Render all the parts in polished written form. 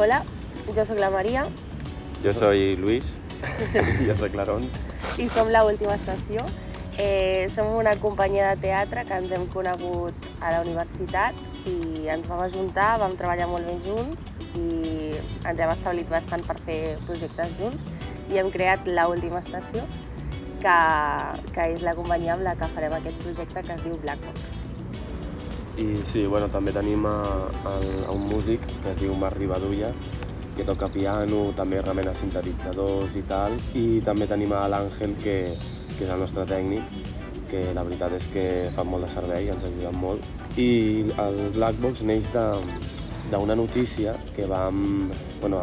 Hola, jo sóc la Maria Yo soy Luis. Yo soy Clarón. i som l'Última Estació. Som una companyia de teatre que ens hem conegut a la universitat i ens vam ajuntar, vam treballar molt bé junts i ens hem establit bastant per fer projectes junts i hem creat l'Última Estació, que és la companyia amb la que farem aquest projecte que es diu Black Box. I sí, bueno, també tenim a un músic que es diu Marc Rivadulla, que toca piano, també remena sintetitzadors i tal, i també tenim a l'Àngel, que és el nostre tècnic, que la veritat és que fa molt de servei, ens ajuden molt. I el Black Box neix d'una notícia que vam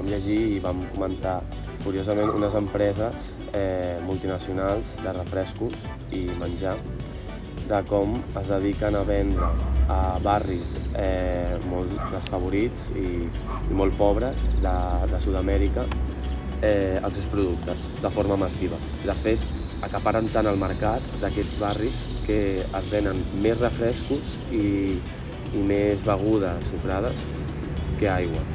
llegir i vam comentar, curiosament, unes empreses multinacionals de refrescos i menjar, de com es dediquen a vendre a barris molt desfavorits i molt pobres de Sud-amèrica els seus productes de forma massiva. De fet, acaparen tant el mercat d'aquests barris que es venen més refrescos i més begudes sucrades que aigua.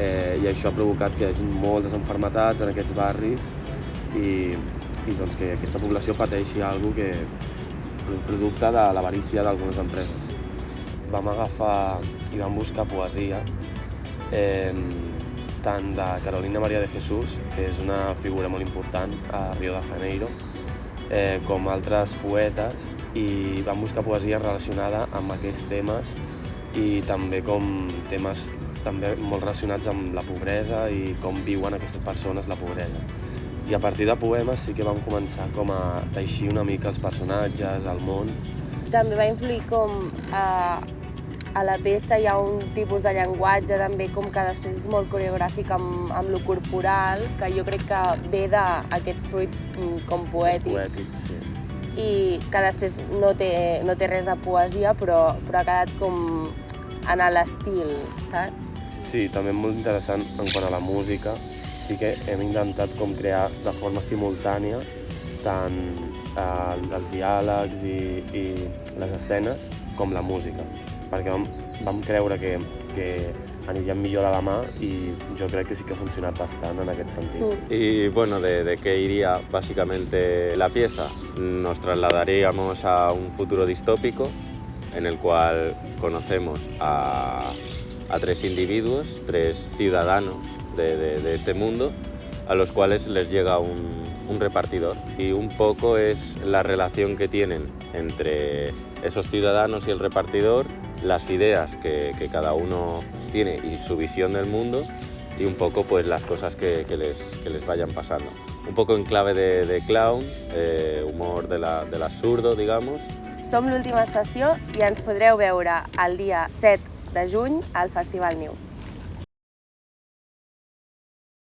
I això ha provocat que hi hagi moltes malalties en aquests barris i doncs que aquesta població pateixi alguna cosa que és producte de l'avarícia d'algunes empreses. Vam agafar i vam buscar poesia tant de Carolina María de Jesús, que és una figura molt important a Rio de Janeiro, com altres poetes, i vam buscar poesia relacionada amb aquests temes i també com temes també molt relacionats amb la pobresa i com viuen aquestes persones la pobresa. I a partir de poemes sí que vam començar com a teixir una mica els personatges, el món. També va influir com a la peça hi ha un tipus de llenguatge també com que després és molt coreogràfic amb lo corporal, que jo crec que ve d'aquest fruit com poètic. Poètic, sí. I que després no té res de poesia, però ha quedat com en l'estil, saps? Sí, també molt interessant en quant a la música. Sí que hem intentat com crear de forma simultània tant els diàlegs i les escenes com la música, perquè vam creure que anirían millor a la mà y yo creo que sí que ha funcionado bastante en aquest sentido. Y bueno, ¿de qué iría básicamente la pieza? Nos trasladaríamos a un futuro distópico en el cual conocemos a tres individuos, tres ciudadanos de este mundo, a los cuales les llega un repartidor, y un poco es la relación que tienen entre esos ciudadanos y el repartidor, las ideas que cada uno tiene y su visión del mundo, y un poco pues las cosas que les vayan pasando. Un poco en clave de clown, humor del absurdo, digamos. Som l'Última Estació i ens podreu veure el dia 7 de juny al Festival Niu.